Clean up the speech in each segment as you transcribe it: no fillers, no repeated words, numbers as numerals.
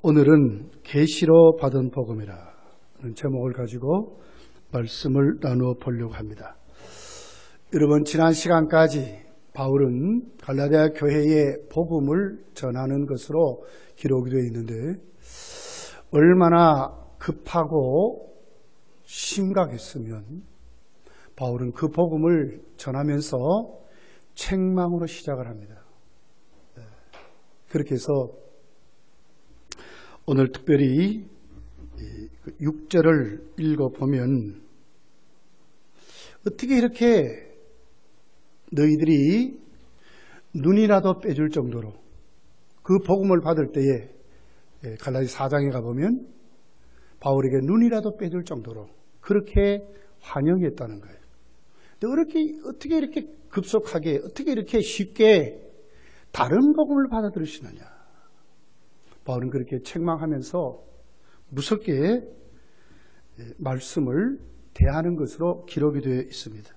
오늘은 계시로 받은 복음이라는 제목을 가지고 말씀을 나누어 보려고 합니다. 여러분, 지난 시간까지 바울은 갈라디아 교회에 복음을 전하는 것으로 기록이 되어 있는데 얼마나 급하고 심각했으면 바울은 그 복음을 전하면서 책망으로 시작을 합니다. 그렇게 해서 오늘 특별히 6절을 읽어보면 어떻게 이렇게 너희들이 눈이라도 빼줄 정도로 그 복음을 받을 때에 갈라디 4장에 가보면 바울에게 눈이라도 빼줄 정도로 그렇게 환영했다는 거예요. 근데 어떻게 이렇게 급속하게 어떻게 이렇게 쉽게 다른 복음을 받아들이시느냐. 바울은 그렇게 책망하면서 무섭게 말씀을 대하는 것으로 기록이 되어 있습니다.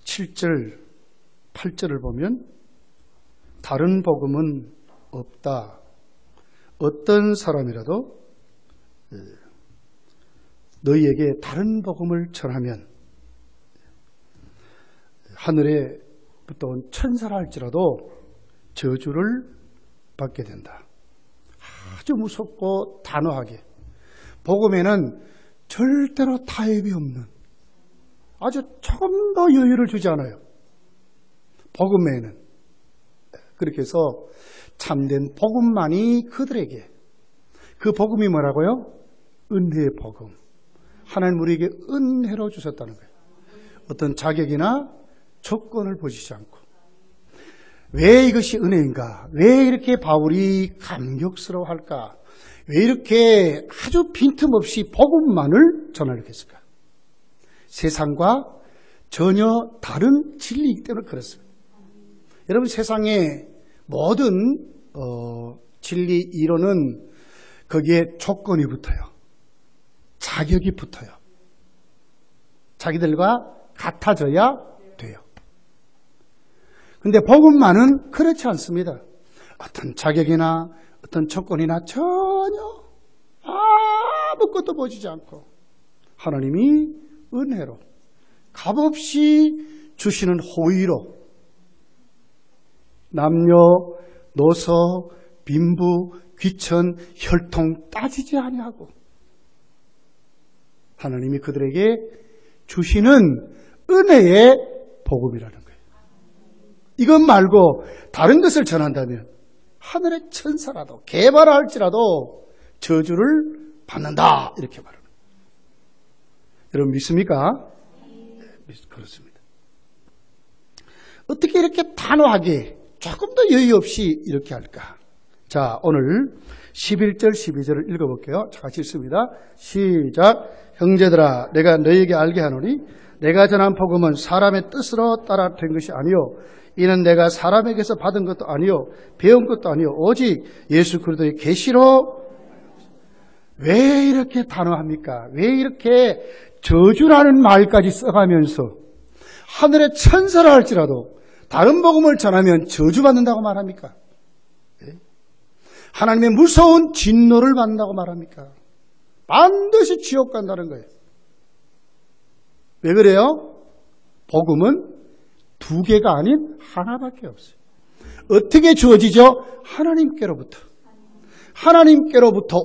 7절, 8절을 보면 다른 복음은 없다. 어떤 사람이라도 너희에게 다른 복음을 전하면 하늘에부터 온 천사라 할지라도 저주를 받게 된다. 아주 무섭고 단호하게 복음에는 절대로 타협이 없는 아주 조금 더 여유를 주지 않아요. 복음에는. 그렇게 해서 참된 복음만이 그들에게 그 복음이 뭐라고요? 은혜의 복음. 하나님 우리에게 은혜로 주셨다는 거예요. 어떤 자격이나 조건을 보시지 않고 왜 이것이 은혜인가? 왜 이렇게 바울이 감격스러워할까? 왜 이렇게 아주 빈틈없이 복음만을 전하려고 했을까? 세상과 전혀 다른 진리이기 때문에 그렇습니다. 여러분, 세상의 모든 진리 이론은 거기에 조건이 붙어요. 자격이 붙어요. 자기들과 같아져야 돼요. 근데 복음만은 그렇지 않습니다. 어떤 자격이나 어떤 조건이나 전혀 아무것도 보이지 않고 하나님이 은혜로 값없이 주시는 호의로 남녀, 노소, 빈부, 귀천, 혈통 따지지 아니하고 하나님이 그들에게 주시는 은혜의 복음이라는 거예요. 이것 말고 다른 것을 전한다면 하늘의 천사라도 개발을 할지라도 저주를 받는다 이렇게 말합니다. 여러분 믿습니까? 네, 그렇습니다. 어떻게 이렇게 단호하게 조금 더 여유 없이 이렇게 할까? 자, 오늘 11절 12절을 읽어볼게요. 같이 읽습니다. 시작. 형제들아, 내가 너희에게 알게 하노니 내가 전한 복음은 사람의 뜻으로 따라 된 것이 아니요 이는 내가 사람에게서 받은 것도 아니요 배운 것도 아니요 오직 예수 그리스도의 계시로. 왜 이렇게 단호합니까? 왜 이렇게 저주라는 말까지 써가면서 하늘의 천사라 할지라도 다른 복음을 전하면 저주받는다고 말합니까? 하나님의 무서운 진노를 받는다고 말합니까? 반드시 지옥 간다는 거예요. 왜 그래요? 복음은 두 개가 아닌 하나밖에 없어요. 어떻게 주어지죠? 하나님께로부터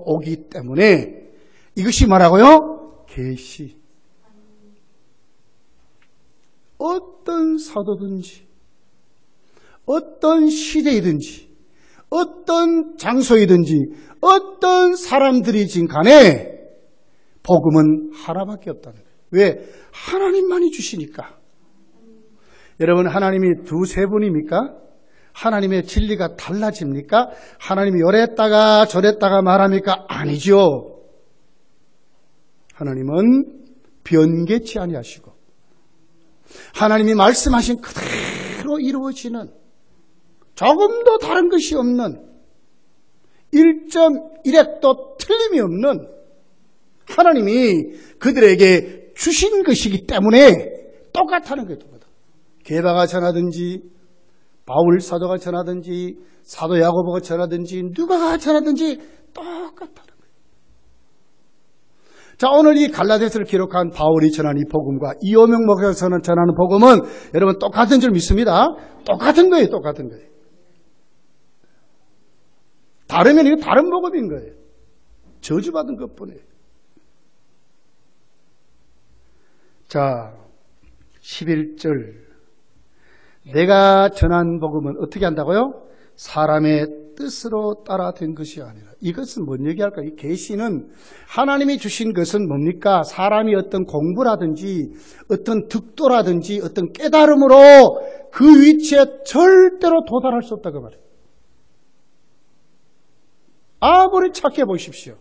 오기 때문에 이것이 뭐라고요? 계시. 어떤 사도든지 어떤 시대이든지 어떤 장소이든지 어떤 사람들이진 간에 복음은 하나밖에 없다는 거예요. 왜? 하나님만이 주시니까. 여러분, 하나님이 두세 분입니까? 하나님의 진리가 달라집니까? 하나님이 요랬다가 저랬다가 말합니까? 아니죠. 하나님은 변개치 아니하시고 하나님이 말씀하신 그대로 이루어지는 조금도 다른 것이 없는 1.1핵도 틀림이 없는 하나님이 그들에게 주신 것이기 때문에 똑같다는 거예요. 개바가 전하든지 바울 사도가 전하든지 사도 야고보가 전하든지 누가 전하든지 똑같다는 거예요. 자, 오늘 이 갈라디아서를 기록한 바울이 전한 이 복음과 이호명 목사가 전하는 복음은 여러분 똑같은 줄 믿습니다. 똑같은 거예요. 똑같은 거예요. 다르면 이거 다른 복음인 거예요. 저주받은 것뿐이에요. 자, 11절. 내가 전한 복음은 어떻게 한다고요? 사람의 뜻으로 따라 된 것이 아니라. 이것은 뭔 얘기할까? 이 계시는 하나님이 주신 것은 뭡니까? 사람이 어떤 공부라든지 어떤 득도라든지 어떤 깨달음으로 그 위치에 절대로 도달할 수 없다고 말해요. 아무리 착해 보십시오.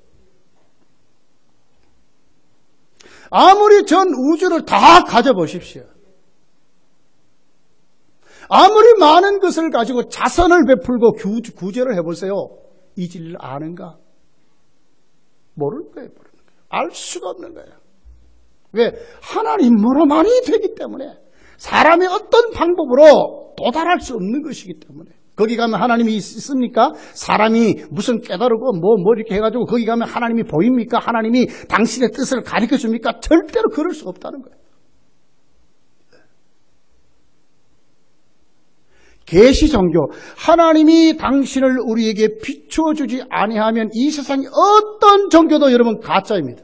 아무리 전 우주를 다 가져보십시오. 아무리 많은 것을 가지고 자선을 베풀고 구제를 해보세요. 이 진리를 아는가? 모를 거예요. 알 수가 없는 거예요. 왜? 하나님으로 많이 되기 때문에 사람의 어떤 방법으로 도달할 수 없는 것이기 때문에. 거기 가면 하나님이 있습니까? 사람이 무슨 깨달고 뭐 이렇게 해가지고 거기 가면 하나님이 보입니까? 하나님이 당신의 뜻을 가르쳐 줍니까? 절대로 그럴 수 없다는 거예요. 계시 종교, 하나님이 당신을 우리에게 비추어주지 아니하면 이 세상의 어떤 종교도 여러분 가짜입니다.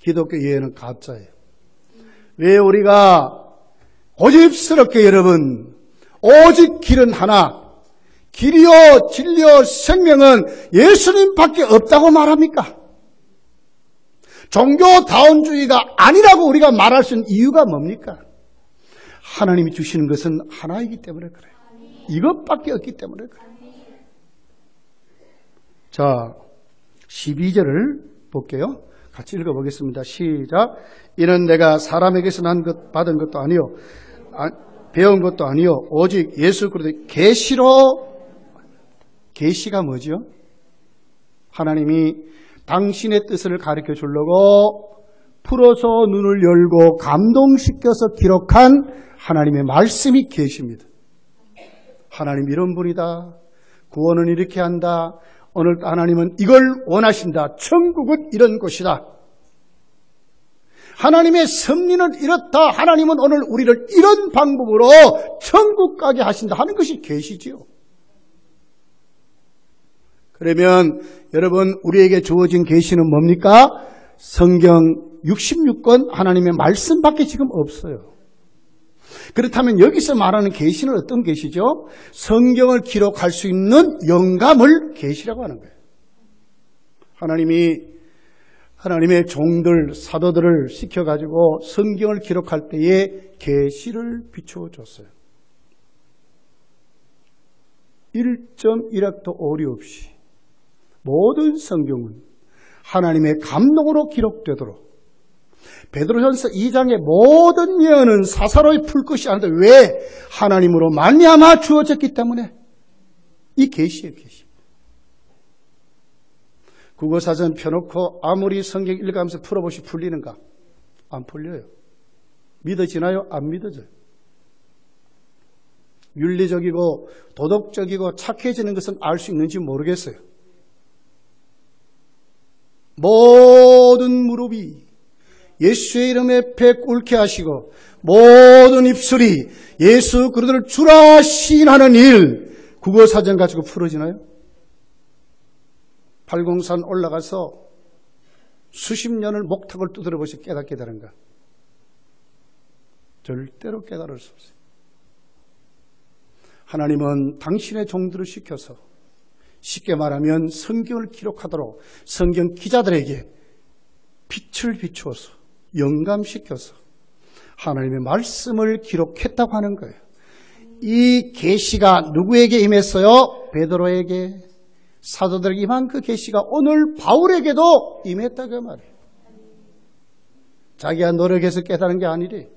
기독교 예외는 가짜예요. 왜 우리가 고집스럽게 여러분 오직 길은 하나, 길이요 진리요 생명은 예수님밖에 없다고 말합니까? 종교다운주의가 아니라고 우리가 말할 수 있는 이유가 뭡니까? 하나님이 주시는 것은 하나이기 때문에 그래요. 이것밖에 없기 때문에 그래요. 자, 12절을 볼게요. 같이 읽어보겠습니다. 시작. 이는 내가 사람에게서 받은 것도 아니요 배운 것도 아니요 오직 예수 그리스도의 계시로. 계시가 뭐죠? 하나님이 당신의 뜻을 가르쳐 주려고 풀어서 눈을 열고 감동시켜서 기록한 하나님의 말씀이 계십니다. 하나님 이런 분이다. 구원은 이렇게 한다. 오늘 하나님은 이걸 원하신다. 천국은 이런 곳이다. 하나님의 섭리는 이렇다. 하나님은 오늘 우리를 이런 방법으로 천국 가게 하신다 하는 것이 계시지요. 그러면 여러분 우리에게 주어진 계시는 뭡니까? 성경 66권 하나님의 말씀밖에 지금 없어요. 그렇다면 여기서 말하는 계시는 어떤 계시죠? 성경을 기록할 수 있는 영감을 계시라고 하는 거예요. 하나님의 종들, 사도들을 시켜가지고 성경을 기록할 때에 계시를 비추어줬어요. 1.1핵도 오류 없이 모든 성경은 하나님의 감동으로 기록되도록 베드로전서 2장의 모든 예언은 사사로이 풀 것이 아닌데 왜? 하나님으로 말미암아 주어졌기 때문에. 이 계시예요, 계시. 국어사전 펴놓고 아무리 성경 읽으면서 풀어보시 풀리는가? 안 풀려요. 믿어지나요? 안 믿어져요. 윤리적이고 도덕적이고 착해지는 것은 알 수 있는지 모르겠어요. 모든 무릎이 예수의 이름에 배 꿇게 하시고 모든 입술이 예수 그리스도를 주라 시인하는 일, 국어사전 가지고 풀어지나요? 팔공산 올라가서 수십 년을 목탁을 두드려 보시 깨닫게 되는가? 절대로 깨달을 수 없어요. 하나님은 당신의 종들을 시켜서 쉽게 말하면 성경을 기록하도록 성경 기자들에게 빛을 비추어서 영감시켜서 하나님의 말씀을 기록했다고 하는 거예요. 이 계시가 누구에게 임했어요? 베드로에게, 사도들에게 임한 그 계시가 오늘 바울에게도 임했다고 말이에요. 자기가 노력해서 깨달은 게 아니래.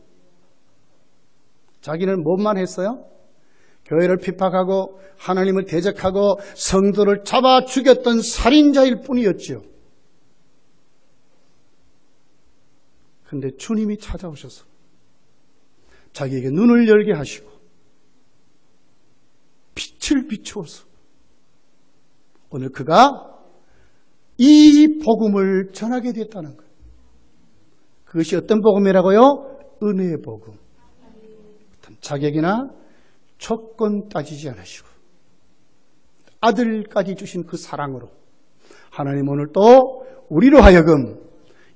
자기는 뭐만 했어요? 교회를 핍박하고 하나님을 대적하고 성도를 잡아 죽였던 살인자일 뿐이었죠. 그런데 주님이 찾아오셔서 자기에게 눈을 열게 하시고 빛을 비추어서 오늘 그가 이 복음을 전하게 됐다는 거예요. 그것이 어떤 복음이라고요? 은혜의 복음. 어떤 자격이나 조건 따지지 않으시고 아들까지 주신 그 사랑으로 하나님 오늘 또 우리로 하여금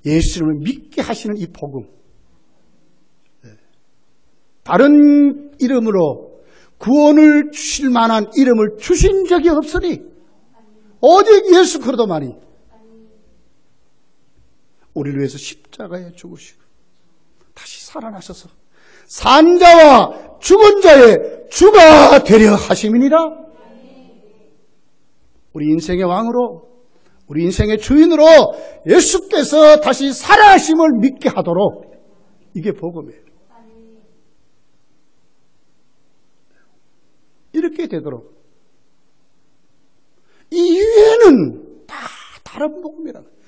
예수님을 믿게 하시는 이 복음, 다른 이름으로 구원을 주실 만한 이름을 주신 적이 없으니 오직 예수 그리스도만이 우리를 위해서 십자가에 죽으시고 다시 살아나셔서 산 자와 죽은 자의 주가 되려 하심이니라. 우리 인생의 왕으로, 우리 인생의 주인으로 예수께서 다시 살아나심을 믿게 하도록, 이게 복음이에요. 이렇게 되도록. 이 이외에는 다 다른 복음이라는 거예요.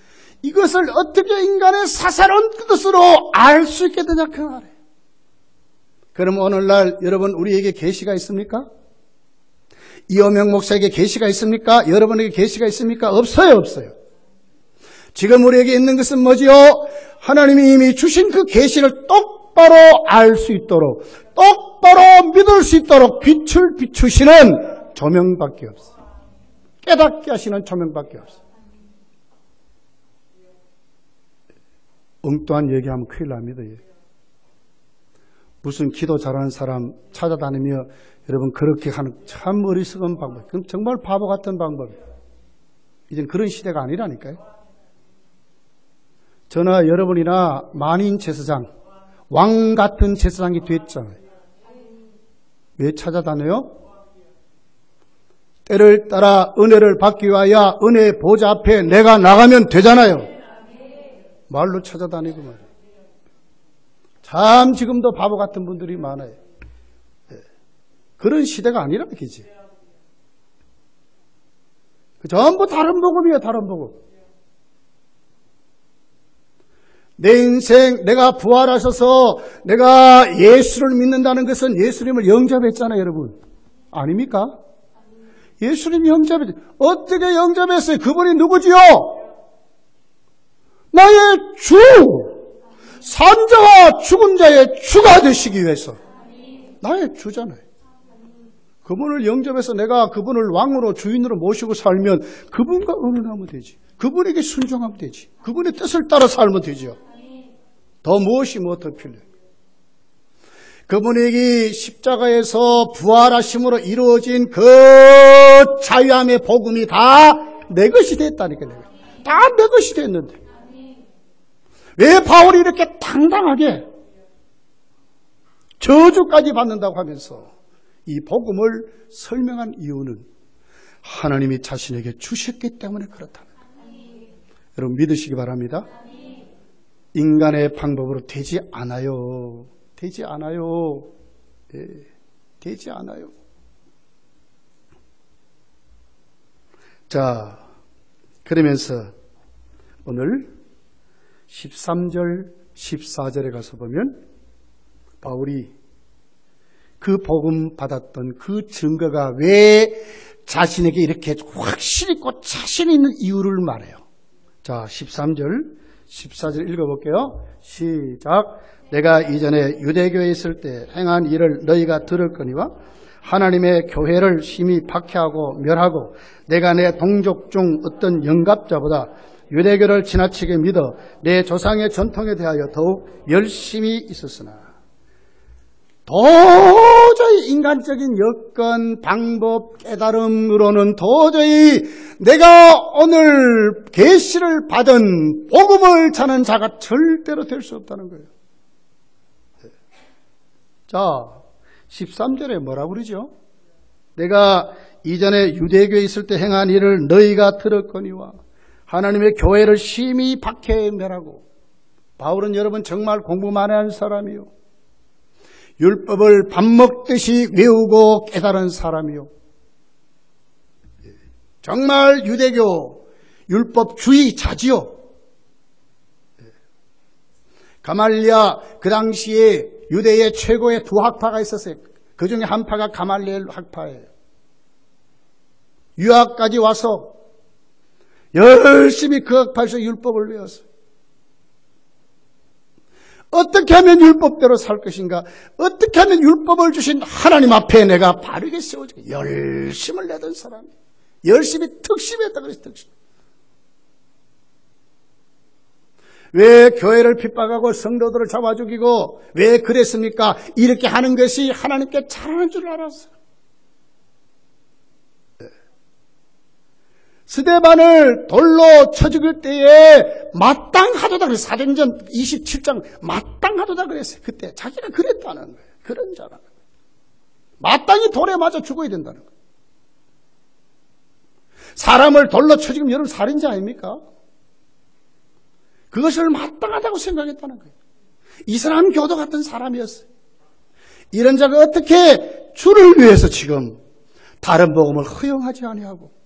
이것을 어떻게 인간의 사사로운 뜻으로 알 수 있게 되냐 그 말이에요. 그럼 오늘날 여러분 우리에게 계시가 있습니까? 이호명 목사에게 계시가 있습니까? 여러분에게 계시가 있습니까? 없어요, 없어요. 지금 우리에게 있는 것은 뭐지요? 하나님이 이미 주신 그 계시를 똑바로 알 수 있도록, 똑바로 믿을 수 있도록 빛을 비추시는 조명밖에 없어요. 깨닫게 하시는 조명밖에 없어요. 엉뚱한 얘기하면 큰일 납니다. 무슨 기도 잘하는 사람 찾아다니며 여러분 그렇게 하는 참 어리석은 방법. 그럼 정말 바보 같은 방법이에요. 이젠 그런 시대가 아니라니까요. 저나 여러분이나 만인 제사장, 왕 같은 제사장이 됐잖아요. 왜 찾아다녀요? 때를 따라 은혜를 받기 위하여 은혜의 보좌 앞에 내가 나가면 되잖아요. 말로 찾아다니고 말이에요. 참 지금도 바보 같은 분들이 많아요. 그런 시대가 아니라 그지. 전부 다른 복음이에요. 다른 복음. 내 인생 내가 부활하셔서 내가 예수를 믿는다는 것은 예수님을 영접했잖아요. 여러분. 아닙니까? 예수님 영접했죠. 어떻게 영접했어요? 그분이 누구지요? 나의 주! 산자와 죽은 자의 주가 되시기 위해서. 나의 주잖아요. 그분을 영접해서 내가 그분을 왕으로 주인으로 모시고 살면 그분과 언언하면 되지. 그분에게 순종하면 되지. 그분의 뜻을 따라 살면 되죠. 더 무엇이 더 필요해요. 그분에게 십자가에서 부활하심으로 이루어진 그 자유함의 복음이 다 내 것이 됐다니까요. 다 내 것이 됐는데. 왜 바울이 이렇게 당당하게 저주까지 받는다고 하면서 이 복음을 설명한 이유는 하나님이 자신에게 주셨기 때문에 그렇다는 거예요. 여러분 믿으시기 바랍니다. 인간의 방법으로 되지 않아요. 되지 않아요. 예, 되지 않아요. 자, 그러면서 오늘 13절, 14절에 가서 보면 바울이 그 복음 받았던 그 증거가 왜 자신에게 이렇게 확실히 있고 자신 있는 이유를 말해요. 자, 13절, 14절 읽어볼게요. 시작. 내가 이전에 유대교에 있을 때 행한 일을 너희가 들었거니와 하나님의 교회를 심히 박해하고 멸하고 내가 내 동족 중 어떤 영갑자보다 유대교를 지나치게 믿어 내 조상의 전통에 대하여 더욱 열심히 있었으나 도저히 인간적인 여건, 방법, 깨달음으로는 도저히 내가 오늘 계시를 받은 복음을 찾는 자가 절대로 될 수 없다는 거예요. 자, 13절에 뭐라고 그러죠? 내가 이전에 유대교에 있을 때 행한 일을 너희가 들었거니와 하나님의 교회를 심히 박해해 멸하고. 바울은 여러분 정말 공부 많이 한 사람이요. 율법을 밥 먹듯이 외우고 깨달은 사람이요. 정말 유대교 율법주의자지요. 가말리아, 그 당시에 유대의 최고의 두 학파가 있었어요. 그 중에 한 파가 가말리엘 학파예요. 유학까지 와서 열심히 극학파에서 율법을 외웠어요. 어떻게 하면 율법대로 살 것인가? 어떻게 하면 율법을 주신 하나님 앞에 내가 바르게 세워지고 열심을 내던 사람이에요. 열심히 특심했다 그랬어요. 특심. 왜 교회를 핍박하고 성도들을 잡아 죽이고 왜 그랬습니까? 이렇게 하는 것이 하나님께 잘하는 줄 알았어요. 스데반을 돌로 쳐 죽일 때에 마땅하도다 그랬어요. 사도행전 27장 마땅하도다 그랬어요. 그때 자기가 그랬다는 거예요. 그런 자라는 거예요. 마땅히 돌에 맞아 죽어야 된다는 거예요. 사람을 돌로 쳐 죽이면 여러분 살인자 아닙니까? 그것을 마땅하다고 생각했다는 거예요. 이슬람 교도 같은 사람이었어요. 이런 자가 어떻게 주를 위해서 지금 다른 복음을 허용하지 아니하고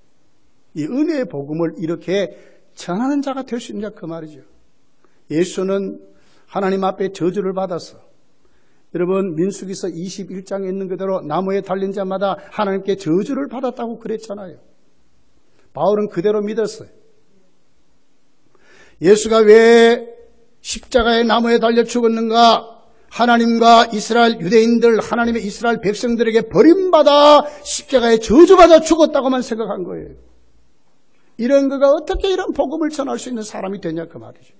이 은혜의 복음을 이렇게 전하는 자가 될 수 있느냐 그 말이죠. 예수는 하나님 앞에 저주를 받았어. 여러분 민수기서 21장에 있는 그대로 나무에 달린 자마다 하나님께 저주를 받았다고 그랬잖아요. 바울은 그대로 믿었어요. 예수가 왜 십자가의 나무에 달려 죽었는가? 하나님과 이스라엘 유대인들, 하나님의 이스라엘 백성들에게 버림받아 십자가에 저주받아 죽었다고만 생각한 거예요. 이런 거가 어떻게 이런 복음을 전할 수 있는 사람이 되냐 그 말이죠.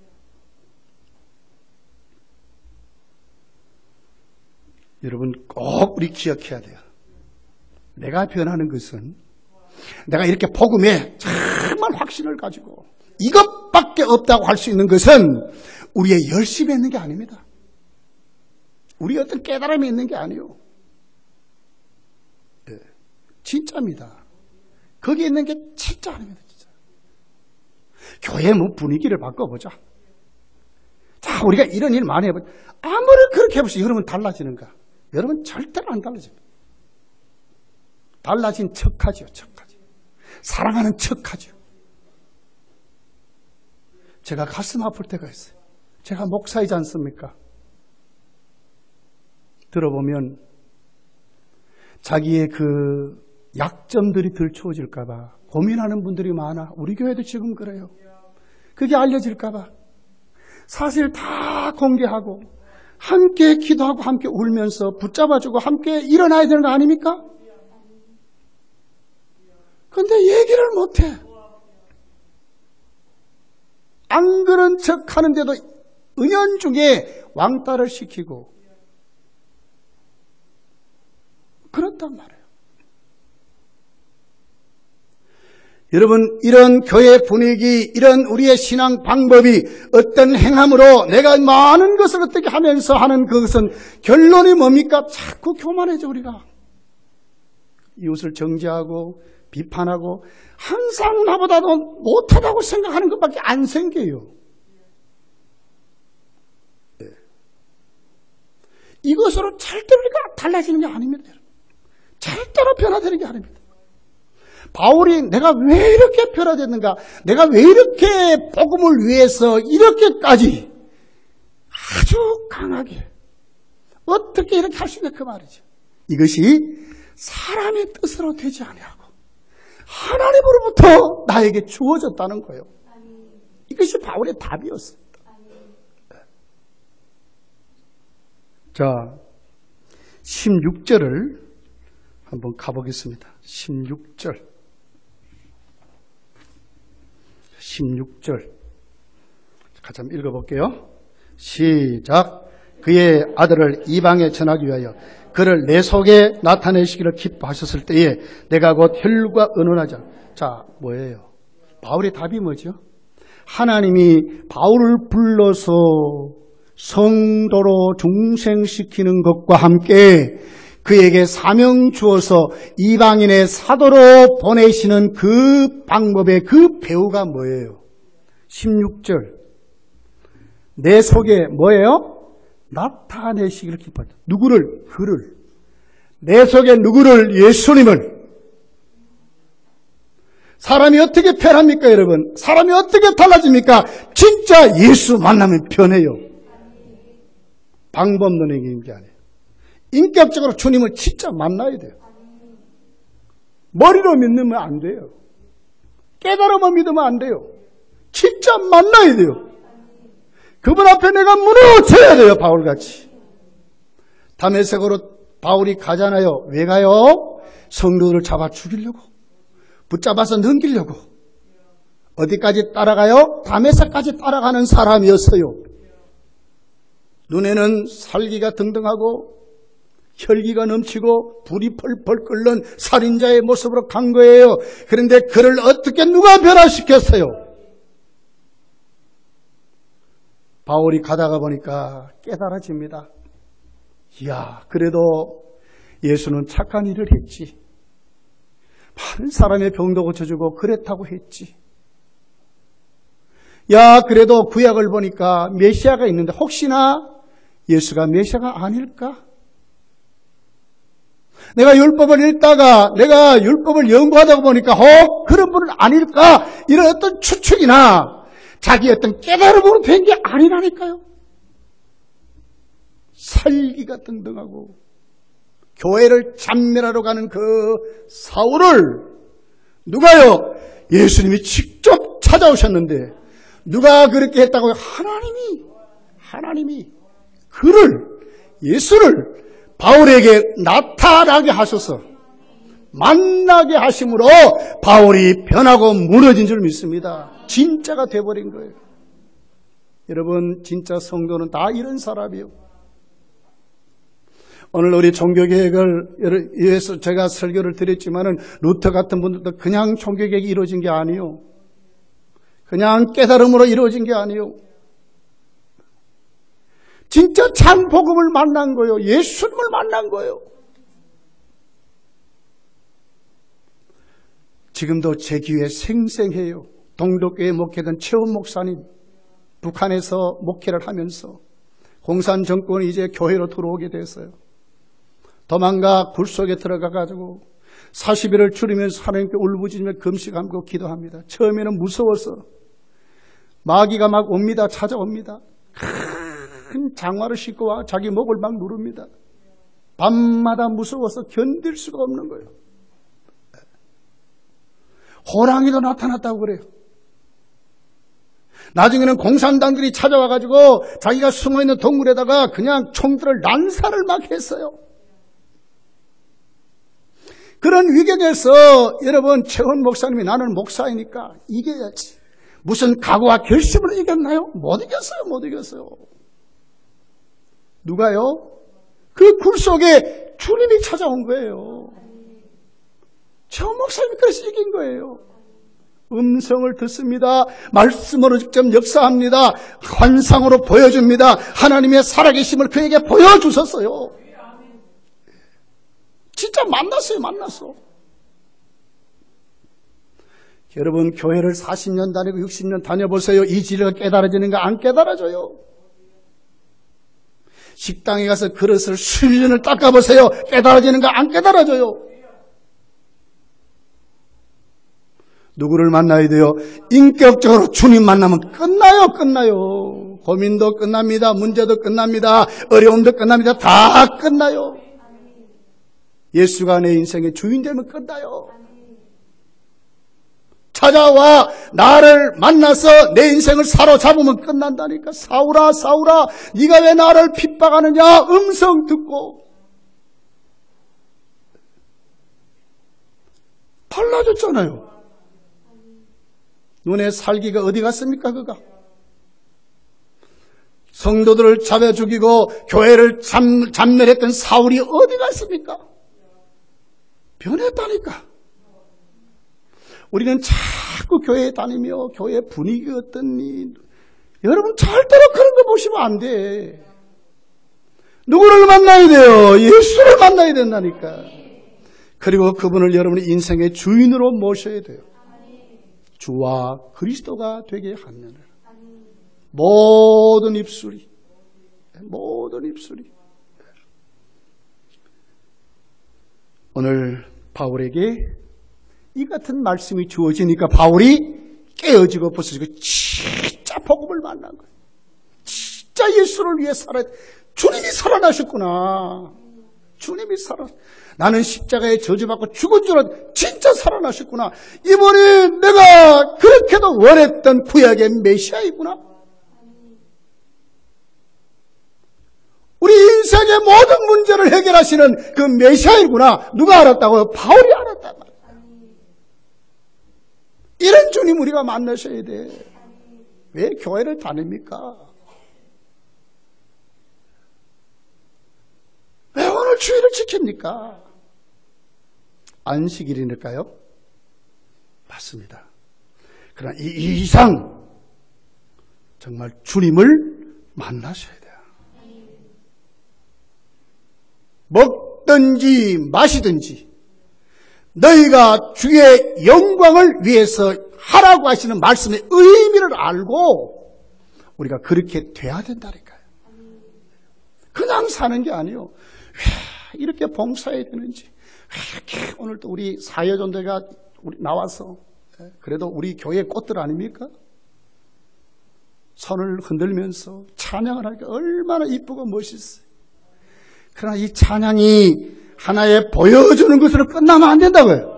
여러분 꼭 우리 기억해야 돼요. 내가 변하는 것은 내가 이렇게 복음에 정말 확신을 가지고 이것밖에 없다고 할 수 있는 것은 우리의 열심이 있는 게 아닙니다. 우리의 어떤 깨달음이 있는 게 아니에요. 네, 진짜입니다. 거기에 있는 게 진짜 아닙니다. 진짜. 교회 뭐 분위기를 바꿔보자. 자, 우리가 이런 일 많이 해보자. 아무리 그렇게 해보세요. 여러분 달라지는가? 여러분 절대로 안 달라집니다. 달라진 척하죠. 척하죠. 사랑하는 척하죠. 제가 가슴 아플 때가 있어요. 제가 목사이지 않습니까? 들어보면 자기의 그 약점들이 들추어질까 봐 고민하는 분들이 많아. 우리 교회도 지금 그래요. 그게 알려질까 봐 사실 다 공개하고 함께 기도하고 함께 울면서 붙잡아주고 함께 일어나야 되는 거 아닙니까? 그런데 얘기를 못해. 안 그런 척 하는데도 은연중에 왕따를 시키고 그렇단 말이에요. 여러분 이런 교회 분위기, 이런 우리의 신앙 방법이 어떤 행함으로 내가 많은 것을 어떻게 하면서 하는 그것은 결론이 뭡니까? 자꾸 교만해져 우리가. 이웃을 정죄하고 비판하고 항상 나보다도 못하다고 생각하는 것밖에 안 생겨요. 네. 이것으로 절대로 우리가 달라지는 게 아닙니다. 절대로 변화되는 게 아닙니다. 바울이 내가 왜 이렇게 변화됐는가? 내가 왜 이렇게 복음을 위해서 이렇게까지 아주 강하게 어떻게 이렇게 할 수 있냐 그 말이죠. 이것이 사람의 뜻으로 되지 아니하고 하나님으로부터 나에게 주어졌다는 거예요. 이것이 바울의 답이었습니다. 자, 16절을 한번 가보겠습니다. 16절 같이 한번 읽어볼게요. 시작. 그의 아들을 이방에 전하기 위하여 그를 내 속에 나타내시기를 기뻐하셨을 때에 내가 곧 혈과 의논하자. 자, 뭐예요? 바울의 답이 뭐죠? 하나님이 바울을 불러서 성도로 중생시키는 것과 함께 그에게 사명 주어서 이방인의 사도로 보내시는 그 방법의 그 배우가 뭐예요? 16절. 내 속에 뭐예요? 나타내시기를 기뻐한다. 누구를? 그를. 내 속에 누구를? 예수님을. 사람이 어떻게 변합니까, 여러분? 사람이 어떻게 달라집니까? 진짜 예수 만나면 변해요. 방법 없는 얘기인 게 아니에요. 인격적으로 주님을 진짜 만나야 돼요. 머리로 믿으면 안 돼요. 깨달으면 믿으면 안 돼요. 진짜 만나야 돼요. 그분 앞에 내가 무너져야 돼요. 바울같이. 다메섹으로 바울이 가잖아요. 왜 가요? 성도들을 잡아 죽이려고. 붙잡아서 넘기려고. 어디까지 따라가요? 다메섹까지 따라가는 사람이었어요. 눈에는 살기가 등등하고 혈기가 넘치고 불이 펄펄 끓는 살인자의 모습으로 간 거예요. 그런데 그를 어떻게 누가 변화시켰어요? 바울이 가다가 보니까 깨달아집니다. 이야, 그래도 예수는 착한 일을 했지. 많은 사람의 병도 고쳐주고 그랬다고 했지. 야, 그래도 구약을 보니까 메시아가 있는데 혹시나 예수가 메시아가 아닐까? 내가 율법을 읽다가 내가 율법을 연구하다 보니까 그런 분은 아닐까? 이런 어떤 추측이나 자기 어떤 깨달음으로 된 게 아니라니까요. 살기가 등등하고 교회를 잔멸하러 가는 그 사울을 누가요? 예수님이 직접 찾아오셨는데 누가 그렇게 했다고요? 하나님이 그를 예수를 바울에게 나타나게 하셔서 만나게 하심으로 바울이 변하고 무너진 줄 믿습니다. 진짜가 돼버린 거예요. 여러분, 진짜 성도는 다 이런 사람이에요. 오늘 우리 종교개혁을 위해서 제가 설교를 드렸지만은 루터 같은 분들도 그냥 종교개혁이 이루어진 게 아니에요. 그냥 깨달음으로 이루어진 게 아니에요. 진짜 참 복음을 만난 거예요. 예수님을 만난 거예요. 지금도 제 귀에 생생해요. 동독교회 목회던 최원 목사님, 북한에서 목회를 하면서 공산 정권이 이제 교회로 들어오게 됐어요. 도망가 굴 속에 들어가가지고 40일을 줄이면서 하나님께 울부짖으며 금식하고 기도합니다. 처음에는 무서워서 마귀가 막 옵니다. 찾아옵니다. 큰 장화를 신고 와 자기 목을 막 누릅니다. 밤마다 무서워서 견딜 수가 없는 거예요. 호랑이도 나타났다고 그래요. 나중에는 공산당들이 찾아와가지고 자기가 숨어있는 동굴에다가 그냥 총들을 난사를 막 했어요. 그런 위경에서 여러분, 최원 목사님이 나는 목사이니까 이겨야지. 무슨 각오와 결심으로 이겼나요? 못 이겼어요. 누가요? 그 굴 속에 주님이 찾아온 거예요. 최원 목사님이 그래서 이긴 거예요. 음성을 듣습니다. 말씀으로 직접 역사합니다. 환상으로 보여줍니다. 하나님의 살아계심을 그에게 보여주셨어요. 진짜 만났어. 여러분, 교회를 40년 다니고 60년 다녀보세요. 이 진리가 깨달아지는가? 안 깨달아져요. 식당에 가서 그릇을 수십 년을 닦아보세요. 깨달아지는가? 안 깨달아져요. 누구를 만나야 돼요? 인격적으로 주님 만나면 끝나요. 고민도 끝납니다. 문제도 끝납니다. 어려움도 끝납니다. 다 끝나요. 예수가 내 인생의 주인 되면 끝나요. 찾아와 나를 만나서 내 인생을 사로잡으면 끝난다니까. 사울아 네가 왜 나를 핍박하느냐? 음성 듣고 달라졌잖아요. 눈에 살기가 어디 갔습니까? 그가 성도들을 잡아 죽이고 교회를 잡멸했던 사울이 어디 갔습니까? 변했다니까. 우리는 자꾸 교회에 다니며 교회 분위기가 어떻니? 여러분 절대로 그런 거 보시면 안 돼. 누구를 만나야 돼요? 예수를 만나야 된다니까. 그리고 그분을 여러분의 인생의 주인으로 모셔야 돼요. 주와 그리스도가 되게 하느니라. 모든 입술이 오늘 바울에게 이 같은 말씀이 주어지니까 바울이 깨어지고 벗어지고 진짜 복음을 만난 거예요. 진짜 예수를 위해 주님이 살아나셨구나. 주님이 나는 십자가에 저주받고 죽은 줄 알았는데 진짜 살아나셨구나. 이분이 내가 그렇게도 원했던 구약의 메시아이구나. 우리 인생의 모든 문제를 해결하시는 그 메시아이구나. 누가 알았다고요? 바울이 알았단 말이에요. 이런 주님 우리가 만나셔야 돼. 왜 교회를 다닙니까? 왜 오늘 주일을 지킵니까? 안식일이니까요? 맞습니다. 그러나 이 이상 정말 주님을 만나셔야 돼요. 먹든지 마시든지 너희가 주의 영광을 위해서 하라고 하시는 말씀의 의미를 알고 우리가 그렇게 돼야 된다니까요. 그냥 사는 게 아니에요. 왜 이렇게 봉사해야 되는지, 왜 이렇게 오늘 또 우리 사회전대가 나와서 그래도 우리 교회 꽃들 아닙니까? 손을 흔들면서 찬양을 하니까 얼마나 이쁘고 멋있어요. 그러나 이 찬양이 하나의 보여주는 것으로 끝나면 안 된다고요.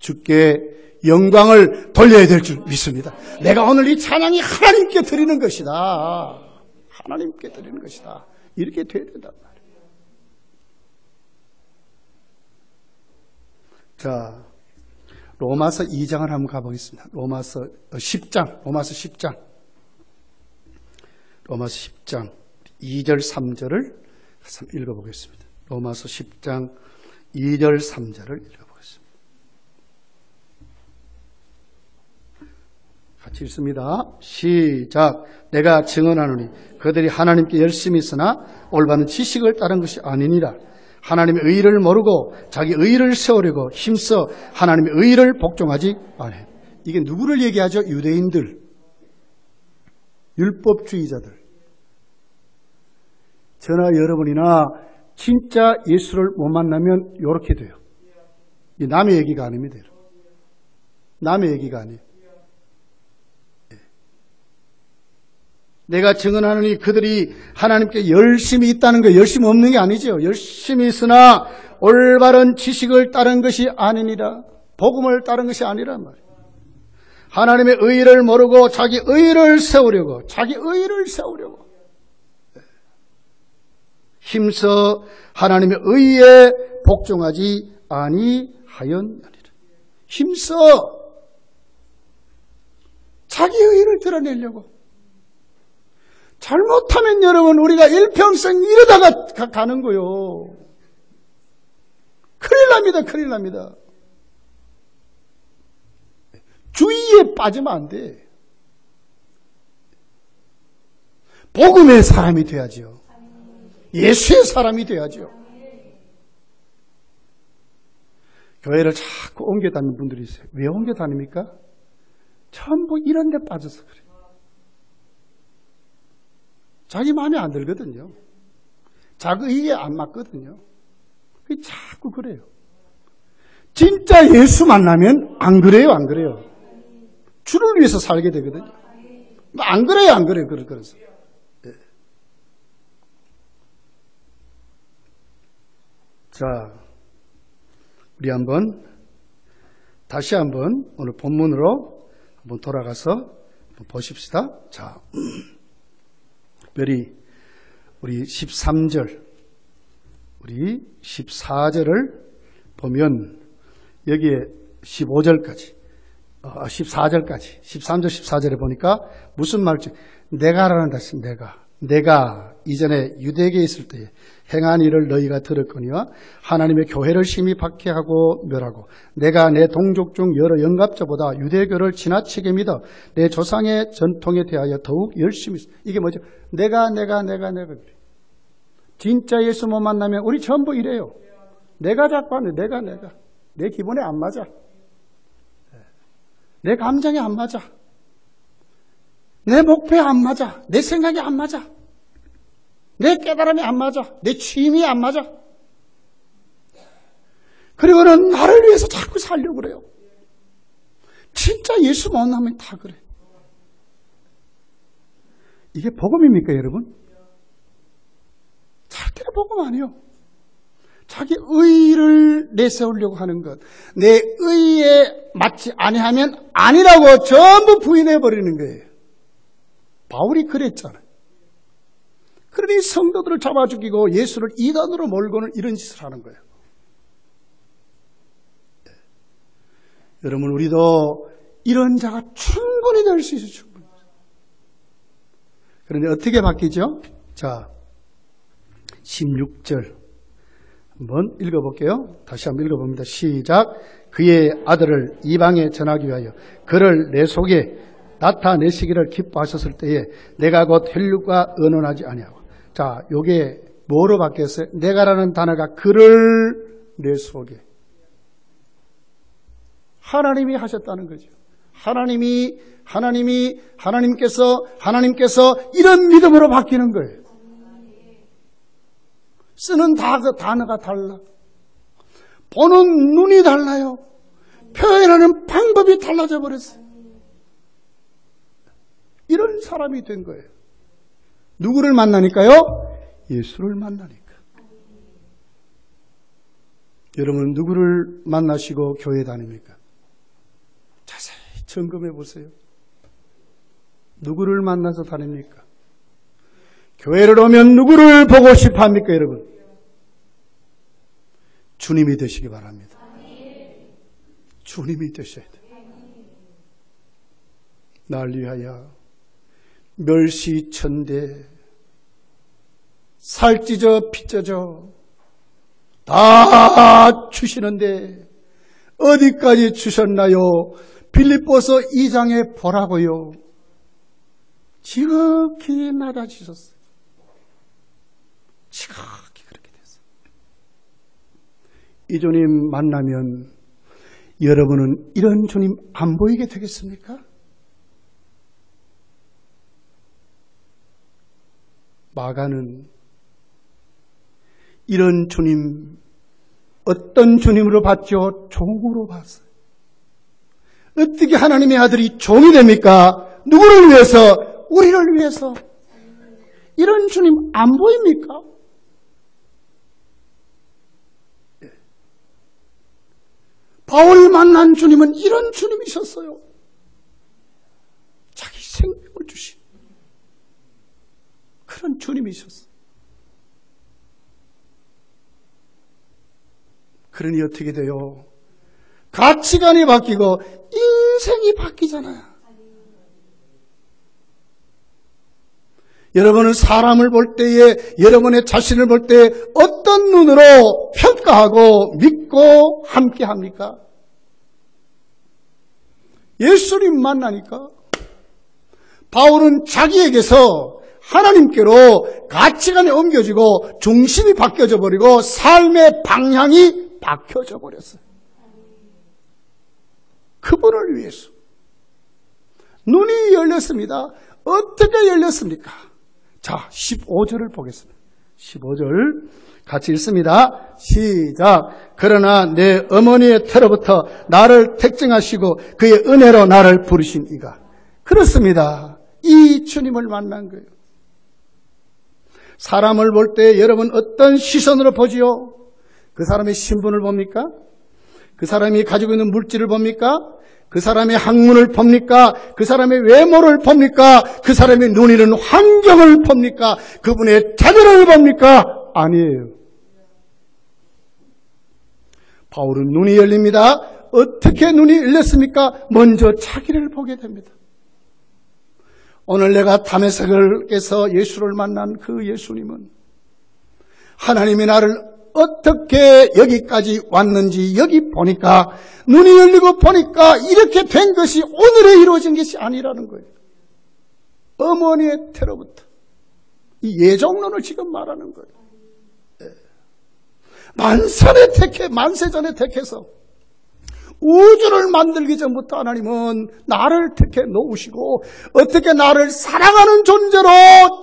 주께 영광을 돌려야 될 줄 믿습니다. 내가 오늘 이 찬양이 하나님께 드리는 것이다. 하나님께 드리는 것이다. 이렇게 돼야 된단 말이에요. 자, 로마서 2장을 한번 가보겠습니다. 로마서 10장. 로마서 10장 2절 3절을 읽어보겠습니다. 로마서 10장 2절 3절을 읽어보겠습니다. 같이 읽습니다. 시작. 내가 증언하노니 그들이 하나님께 열심히 있으나 올바른 지식을 따른 것이 아니니라. 하나님의 의를 모르고 자기 의를 세우려고 힘써 하나님의 의를 복종하지 않아요. 이게 누구를 얘기하죠? 유대인들, 율법주의자들. 저나 여러분이나 진짜 예수를 못 만나면 이렇게 돼요. 이 남의 얘기가 아닙니다. 남의 얘기가 아니에요. 내가 증언하노니 그들이 하나님께 열심히 있다는 거, 열심히 없는 게 아니죠. 열심히 있으나 올바른 지식을 따른 것이 아니니라. 복음을 따른 것이 아니란 말이에요. 하나님의 의를 모르고 자기 의를 세우려고 힘써 하나님의 의에 복종하지 아니하였느니라. 힘써 자기 의를 드러내려고. 잘못하면 여러분 우리가 일평생 이러다가 가는 거요. 큰일 납니다. 주의에 빠지면 안 돼. 복음의 사람이 돼야죠. 예수의 사람이 돼야죠. 교회를 자꾸 옮겨 다니는 분들이 있어요. 왜 옮겨 다닙니까? 전부 이런 데 빠져서 그래요. 자기 마음에 안 들거든요. 자기 의에 안 맞거든요. 자꾸 그래요. 진짜 예수 만나면 안 그래요, 안 그래요? 주를 위해서 살게 되거든요. 안 그래요, 안 그래요? 그래서. 네. 자, 우리 다시 한번 오늘 본문으로 한번 돌아가서 한번 보십시다. 자, 특별히 우리 13절, 우리 14절을 보면 여기에 15절까지, 14절까지, 13절, 14절에 보니까 무슨 말인지, 내가라는 다시 내가 이전에 유대계에 있을 때 행한 일을 너희가 들었거니와 하나님의 교회를 심히 박해하고 멸하고 내가 내 동족 중 여러 영갑자보다 유대교를 지나치게 믿어 내 조상의 전통에 대하여 더욱 열심히 이게 뭐죠? 내가 진짜 예수 못 만나면 우리 전부 이래요. 내가 자꾸 하네. 내가 내 기분에 안 맞아. 내 감정에 안 맞아. 내 목표에 안 맞아. 내 생각에 안 맞아. 내 깨달음에 안 맞아. 내 취미에 안 맞아. 그리고는 나를 위해서 자꾸 살려고 그래요. 진짜 예수 못 만나면 다 그래. 이게 복음입니까, 여러분? 절대로 복음 아니요. 자기 의의를 내세우려고 하는 것, 내 의의에 맞지 아니하면 아니라고 전부 부인해버리는 거예요. 바울이 그랬잖아요. 그러니 성도들을 잡아 죽이고 예수를 이단으로 몰고는 이런 짓을 하는 거예요. 여러분, 우리도 이런 자가 충분히 될 수 있어요. 충분히. 그런데 어떻게 바뀌죠? 자, 16절 한번 읽어볼게요. 다시 한번 읽어봅니다. 시작. 그의 아들을 이방에 전하기 위하여 그를 내 속에 나타내시기를 기뻐하셨을 때에 내가 곧 혈육과 언언하지 아니하고. 자, 요게 뭐로 바뀌었어요? 내가라는 단어가 그를 내 속에. 하나님이 하셨다는 거죠. 하나님께서 이런 믿음으로 바뀌는 거예요. 쓰는 단어가 달라. 보는 눈이 달라요. 표현하는 방법이 달라져 버렸어요. 이런 사람이 된 거예요. 누구를 만나니까요? 예수를 만나니까. 여러분, 누구를 만나시고 교회 다닙니까? 자세히 점검해 보세요. 누구를 만나서 다닙니까? 교회를 오면 누구를 보고 싶어 합니까, 여러분? 주님이 되시기 바랍니다. 주님이 되셔야 돼요. 날 위하여 멸시천대, 살찌져 빚져져 다 주시는데 어디까지 주셨나요? 빌립보서 2장에 보라고요. 지극히 낮아지셨어요. 지극히 그렇게 됐어요. 이 주님 만나면 여러분은 이런 주님 안 보이게 되겠습니까? 마가는 이런 주님, 어떤 주님으로 봤죠? 종으로 봤어요. 어떻게 하나님의 아들이 종이 됩니까? 누구를 위해서? 우리를 위해서. 이런 주님 안 보입니까? 바울이 만난 주님은 이런 주님이셨어요. 자기 생명을 주신 그런 주님이셨어요. 그러니 어떻게 돼요? 가치관이 바뀌고 인생이 바뀌잖아요. 여러분은 사람을 볼 때에, 여러분의 자신을 볼 때 어떤 눈으로 평가하고 믿고 함께 합니까? 예수님 만나니까 바울은 자기에게서 하나님께로 가치관이 옮겨지고 중심이 바뀌어져 버리고 삶의 방향이 바뀌어져 버렸어요. 그분을 위해서. 눈이 열렸습니다. 어떻게 열렸습니까? 자, 15절을 보겠습니다. 15절 같이 읽습니다. 시작. 그러나 내 어머니의 태로부터 나를 택정하시고 그의 은혜로 나를 부르신 이가. 그렇습니다. 이 주님을 만난 거예요. 사람을 볼 때 여러분 어떤 시선으로 보지요? 그 사람의 신분을 봅니까? 그 사람이 가지고 있는 물질을 봅니까? 그 사람의 학문을 봅니까? 그 사람의 외모를 봅니까? 그 사람의 눈이는 환경을 봅니까? 그분의 자질을 봅니까? 아니에요. 바울은 눈이 열립니다. 어떻게 눈이 열렸습니까? 먼저 자기를 보게 됩니다. 오늘 내가 다메섹에서 예수를 만난 그 예수님은 하나님이 나를 어떻게 여기까지 왔는지 여기 보니까 눈이 열리고 보니까 이렇게 된 것이 오늘에 이루어진 것이 아니라는 거예요. 어머니의 태로부터. 이 예정론을 지금 말하는 거예요. 만세전에 택해서 우주를 만들기 전부터 하나님은 나를 택해 놓으시고 어떻게 나를 사랑하는 존재로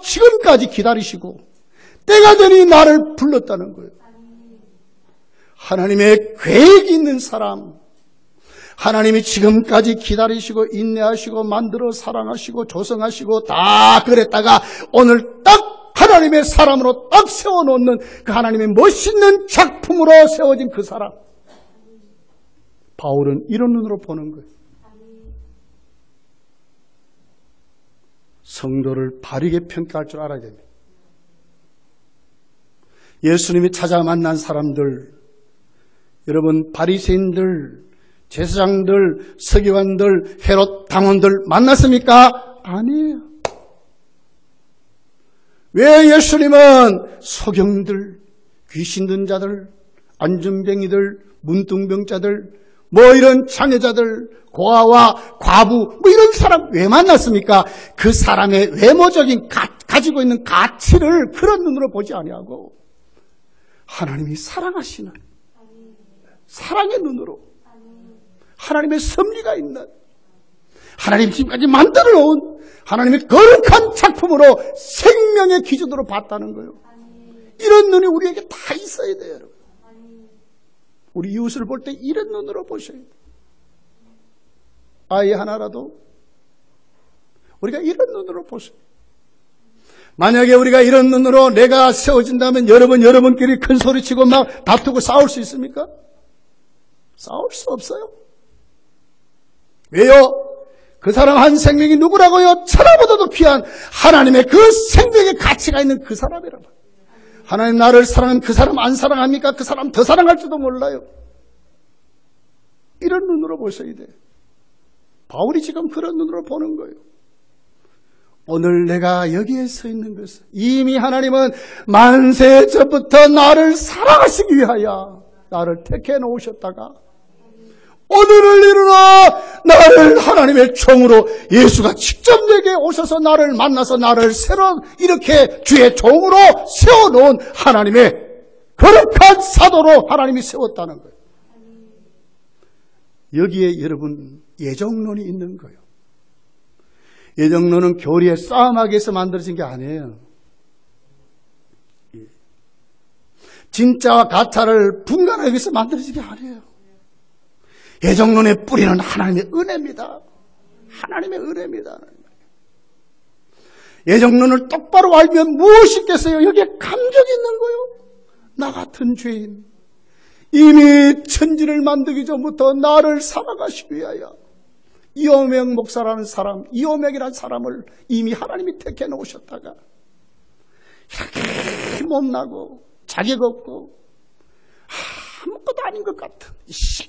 지금까지 기다리시고 때가 되니 나를 불렀다는 거예요. 하나님의 계획이 있는 사람, 하나님이 지금까지 기다리시고 인내하시고 만들어 사랑하시고 조성하시고 다 그랬다가 오늘 딱 하나님의 사람으로 딱 세워놓는 그 하나님의 멋있는 작품으로 세워진 그 사람. 바울은 이런 눈으로 보는 거예요. 성도를 바르게 평가할 줄 알아야 됩니다. 예수님이 찾아 만난 사람들, 여러분 바리새인들, 제사장들, 서기관들, 헤롯 당원들 만났습니까? 아니에요. 왜 예수님은 소경들, 귀신 든 자들, 안전뱅이들, 문둥병자들, 이런 장애자들, 고아와 과부, 이런 사람 왜 만났습니까? 그 사람의 외모적인 가지고 있는 가치를 그런 눈으로 보지 아니하고 하나님이 사랑하시는 사랑의 눈으로 하나님의 섭리가 있는 하나님 지금까지 만들어 놓은 하나님의 거룩한 작품으로 생명의 기준으로 봤다는 거예요. 이런 눈이 우리에게 다 있어야 돼요, 여러분. 우리 이웃을 볼 때 이런 눈으로 보셔야 돼요. 아이 하나라도 우리가 이런 눈으로 보셔야 돼요. 만약에 우리가 이런 눈으로 내가 세워진다면 여러분끼리 큰 소리치고 막 다투고 싸울 수 있습니까? 싸울 수 없어요. 왜요? 그 사람 한 생명이 누구라고요? 천하보다도 귀한 하나님의 그 생명의 가치가 있는 그 사람이라고. 하나님 나를 사랑하면 그 사람 안 사랑합니까? 그 사람 더 사랑할지도 몰라요. 이런 눈으로 보셔야 돼요. 바울이 지금 그런 눈으로 보는 거예요. 오늘 내가 여기에 서 있는 것은 이미 하나님은 만세 전부터 나를 사랑하시기 위하여 나를 택해 놓으셨다가 오늘을 이루어 나를 하나님의 종으로 예수가 직접 내게 오셔서 나를 만나서 나를 새로 이렇게 주의 종으로 세워놓은 하나님의 거룩한 사도로 하나님이 세웠다는 거예요. 여기에 여러분 예정론이 있는 거예요. 예정론은 교리의 싸움하기 위해서 만들어진 게 아니에요. 진짜와 가짜를 분간하기 위해서 만들어진 게 아니에요. 예정론의 뿌리는 하나님의 은혜입니다. 하나님의 은혜입니다. 예정론을 똑바로 알면 무엇이 있겠어요? 여기에 감격이 있는 거예요. 나 같은 죄인 이미 천지를 만들기 전부터 나를 사랑하시기 위하여 이호명 목사라는 사람, 이호명이라는 사람을 이미 하나님이 택해 놓으셨다가 이렇게 못나고 자격 없고 아무것도 아닌 것 같은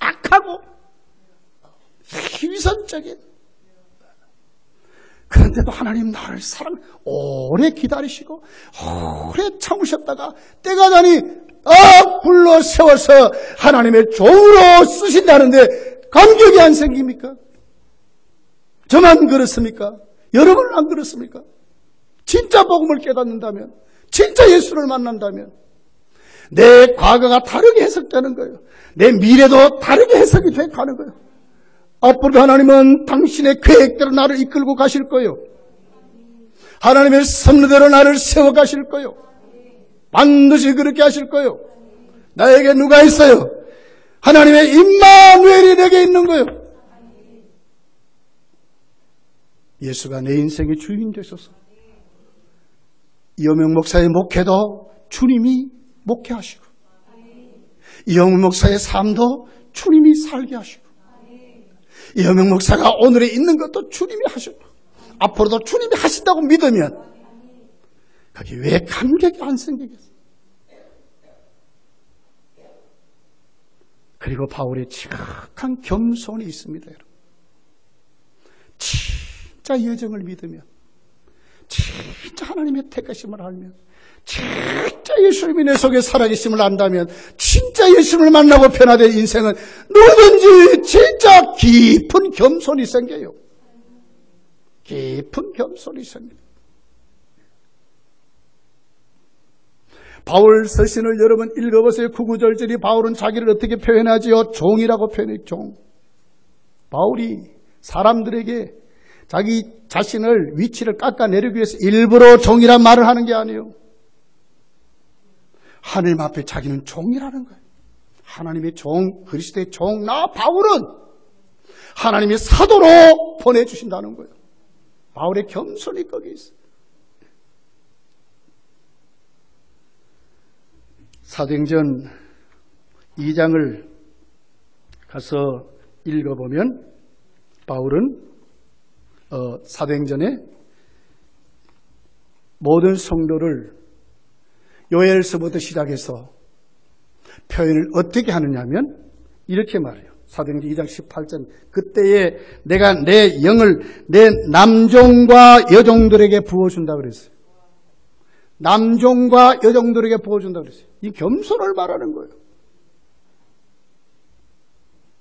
약하고 위선적인 그런데도 하나님 나를 오래 기다리시고 오래 참으셨다가 때가 되니 불러 세워서 하나님의 종으로 쓰신다는데 감격이 안 생깁니까? 저만 그렇습니까? 여러분은 안 그렇습니까? 진짜 복음을 깨닫는다면, 진짜 예수를 만난다면 내 과거가 다르게 해석되는 거예요. 내 미래도 다르게 해석이 돼 가는 거예요. 앞으로 하나님은 당신의 계획대로 나를 이끌고 가실 거예요. 하나님의 섭리대로 나를 세워 가실 거예요. 반드시 그렇게 하실 거예요. 나에게 누가 있어요? 하나님의 임마누엘이 내게 있는 거예요. 예수가 내 인생의 주인 되셔서 이호명 목사의 목회도 주님이 목회하시고 이호명 목사의 삶도 주님이 살게 하시고 이호명 목사가 오늘에 있는 것도 주님이 하셨고 앞으로도 주님이 하신다고 믿으면 거기 왜 감격이 안 생기겠어요? 그리고 바울의 지극한 겸손이 있습니다. 여러분. 진짜 예정을 믿으면 진짜 하나님의 택하심을 알면 진짜 예수님이 내 속에 살아계심을 안다면 진짜 예수님을 만나고 변화된 인생은 누구든지 진짜 깊은 겸손이 생겨요. 깊은 겸손이 생겨요. 바울 서신을 여러분 읽어보세요. 9구절절이 바울은 자기를 어떻게 표현하지요? 종이라고 표현해요. 종. 바울이 사람들에게 자기 자신을 위치를 깎아내리기 위해서 일부러 종이란 말을 하는 게 아니에요. 하나님 앞에 자기는 종이라는 거예요. 하나님의 종, 그리스도의 종, 나 바울은 하나님의 사도로 보내주신다는 거예요. 바울의 겸손이 거기 있어요. 사도행전 2장을 가서 읽어보면 바울은 사도행전에 모든 성도를 요엘서부터 시작해서 표현을 어떻게 하느냐면 이렇게 말해요. 사도행전 2장 18절 그때에 내가 내 영을 내 남종과 여종들에게 부어준다 그랬어요. 남종과 여종들에게 부어준다 그랬어요. 이 겸손을 말하는 거예요.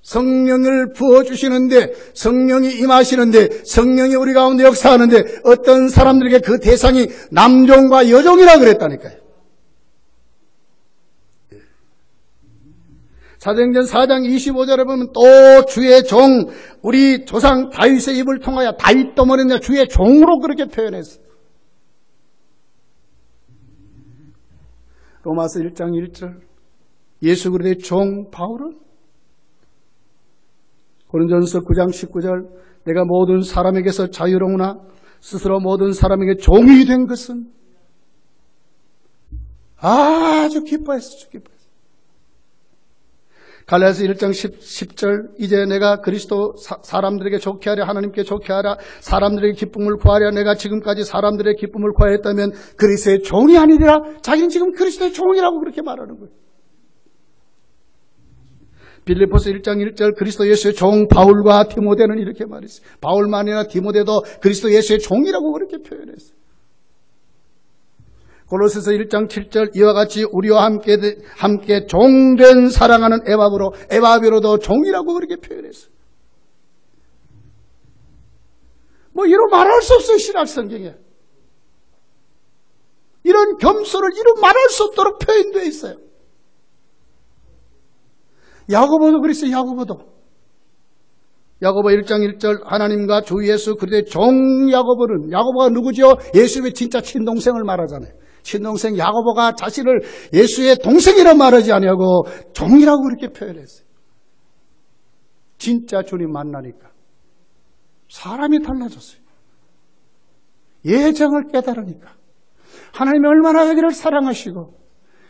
성령을 부어주시는데 성령이 임하시는데 성령이 우리 가운데 역사하는데 어떤 사람들에게 그 대상이 남종과 여종이라 그랬다니까요. 사도행전 4장 25절에 보면 또 주의 종 우리 조상 다윗의 입을 통하여 다윗도 뭐랬냐 주의 종으로 그렇게 표현했어요. 로마서 1장 1절 예수 그리스도의 종 바울은 고린도전서 9장 19절 내가 모든 사람에게서 자유로우나 스스로 모든 사람에게 종이 된 것은 아주 기뻐했어. 갈라디아서 1장 10절 이제 내가 그리스도 사람들에게 좋게 하려 하나님께 좋게 하라 사람들에게 기쁨을 구하려 내가 지금까지 사람들의 기쁨을 구하였다면 그리스도의 종이 아니리라. 자기는 지금 그리스도의 종이라고 그렇게 말하는 거예요. 빌립보서 1장 1절 그리스도 예수의 종 바울과 디모데는 이렇게 말했어요. 바울만이나 디모데도 그리스도 예수의 종이라고 그렇게 표현했어요. 골로새서 1장 7절 이와 같이 우리와 함께 종된 사랑하는 에바브로도 종이라고 그렇게 표현했어요. 뭐 이런 말할 수 없어요. 신약 성경에. 이런 겸손을 이런 말할 수 없도록 표현되어 있어요. 야고보도 그랬어요. 야고보 1장 1절 하나님과 주 예수 그리스도의 종 야고보가 누구죠? 예수의 진짜 친동생을 말하잖아요. 친동생 야고보가 자신을 예수의 동생이라 말하지 아니하고 종이라고 그렇게 표현했어요. 진짜 주님 만나니까 사람이 달라졌어요. 예정을 깨달으니까 하나님이 얼마나 여기를 사랑하시고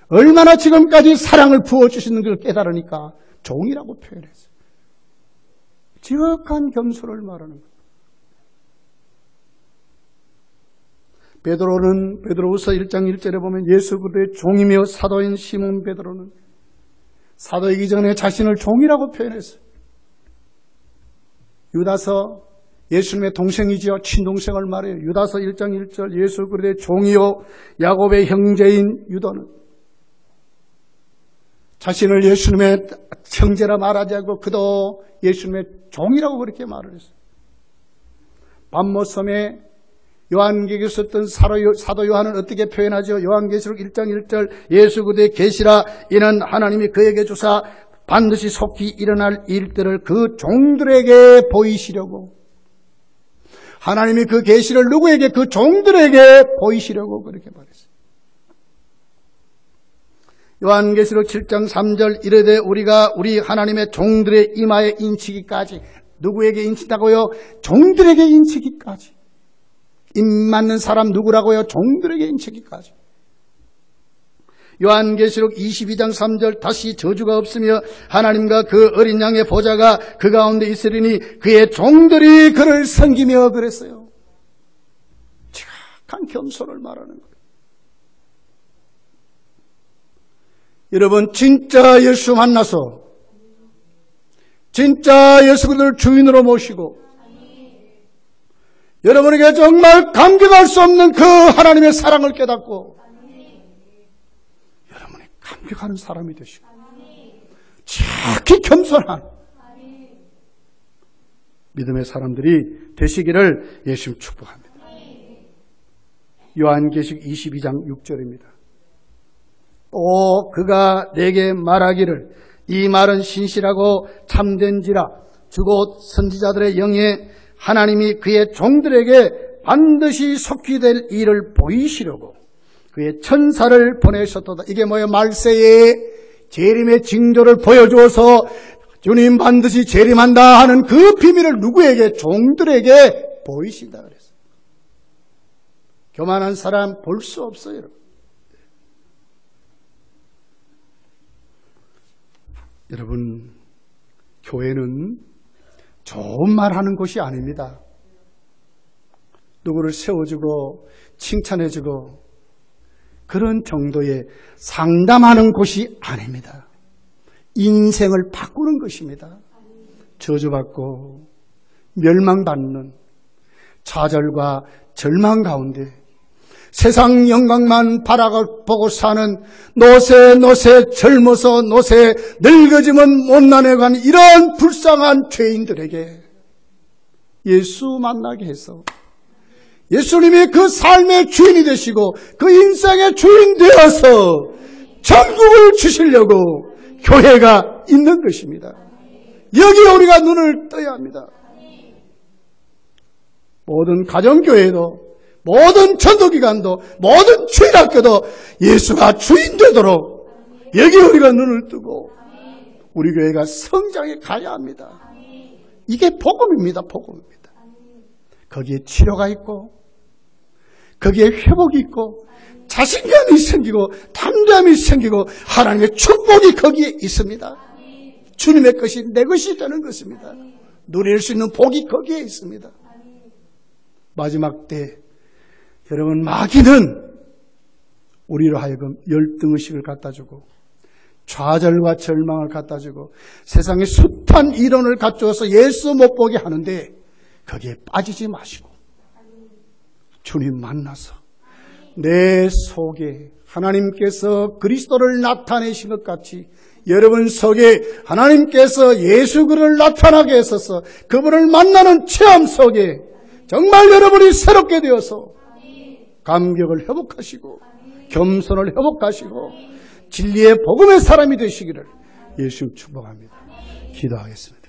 얼마나 지금까지 사랑을 부어주시는 걸 깨달으니까 종이라고 표현했어요. 지극한 겸손을 말하는 거예요. 베드로후서 1장 1절에 보면 예수 그리스도의 종이며 사도인 시몬 베드로는 사도이기 전에 자신을 종이라고 표현했어요. 유다서 예수님의 동생이지요. 친동생을 말해요. 유다서 1장 1절 예수 그리스도의 종이요 야곱의 형제인 유다는 자신을 예수님의 형제라 말하지 않고 그도 예수님의 종이라고 그렇게 말을 했어요. 밤모섬에 요한계시록에 썼던 사도 요한은 어떻게 표현하죠? 요한계시록 1장 1절 예수 그리스도의 계시라 이는 하나님이 그에게 주사 반드시 속히 일어날 일들을 그 종들에게 보이시려고 하나님이 그 계시를 누구에게? 그 종들에게 보이시려고 그렇게 말했어요. 요한계시록 7장 3절 이르되 우리가 우리 하나님의 종들의 이마에 인치기까지 누구에게 인친다고요? 종들에게 인치기까지. 입 맞는 사람 누구라고요? 종들에게 인치기까지. 요한계시록 22장 3절 다시 저주가 없으며 하나님과 그 어린 양의 보좌가 그 가운데 있으리니 그의 종들이 그를 섬기며 그랬어요. 지각한 겸손을 말하는 거예요. 여러분 진짜 예수 만나서 진짜 예수 그리스도를 주인으로 모시고 여러분에게 정말 감격할 수 없는 그 하나님의 사랑을 깨닫고 여러분이 감격하는 사람이 되시고 지극히 겸손한 믿음의 사람들이 되시기를 예수님 축복합니다. 요한계시록 22장 6절입니다. 또 그가 내게 말하기를 이 말은 신실하고 참된지라 주곧 선지자들의 영에 하나님이 그의 종들에게 반드시 속히 될 일을 보이시려고 그의 천사를 보내셨도다. 이게 뭐예요? 말세에 재림의 징조를 보여주어서 주님 반드시 재림한다 하는 그 비밀을 누구에게? 종들에게 보이신다 그랬어요. 교만한 사람 볼 수 없어요, 여러분. 여러분, 교회는 좋은 말 하는 곳이 아닙니다. 누구를 세워주고 칭찬해주고 그런 정도의 상담하는 곳이 아닙니다. 인생을 바꾸는 것입니다. 저주받고 멸망받는 좌절과 절망 가운데 세상 영광만 바라보고 사는 노새 젊어서 노새 늙어지면 못난해 간 이런 불쌍한 죄인들에게 예수 만나게 해서 예수님이 그 삶의 주인이 되시고 그 인생의 주인 되어서 전국을 주시려고 교회가 있는 것입니다. 여기에 우리가 눈을 떠야 합니다. 모든 가정교회도 모든 전도기관도 모든 주일학교도 예수가 주인 되도록 여기에 우리가 눈을 뜨고 우리 교회가 성장해 가야 합니다. 이게 복음입니다. 복음입니다. 거기에 치료가 있고 거기에 회복이 있고 자신감이 생기고 담대함이 생기고 하나님의 축복이 거기에 있습니다. 주님의 것이 내 것이 되는 것입니다. 누릴 수 있는 복이 거기에 있습니다. 마지막 때 여러분, 마귀는 우리로 하여금 열등의식을 갖다주고 좌절과 절망을 갖다주고 세상의 숱한 이론을 갖추어서 예수 못 보게 하는데 거기에 빠지지 마시고 주님 만나서 내 속에 하나님께서 그리스도를 나타내신 것 같이 여러분 속에 하나님께서 예수 그를 나타나게 하셔서 그분을 만나는 체험 속에 정말 여러분이 새롭게 되어서 감격을 회복하시고 겸손을 회복하시고 진리의 복음의 사람이 되시기를 예수 축복합니다. 기도하겠습니다.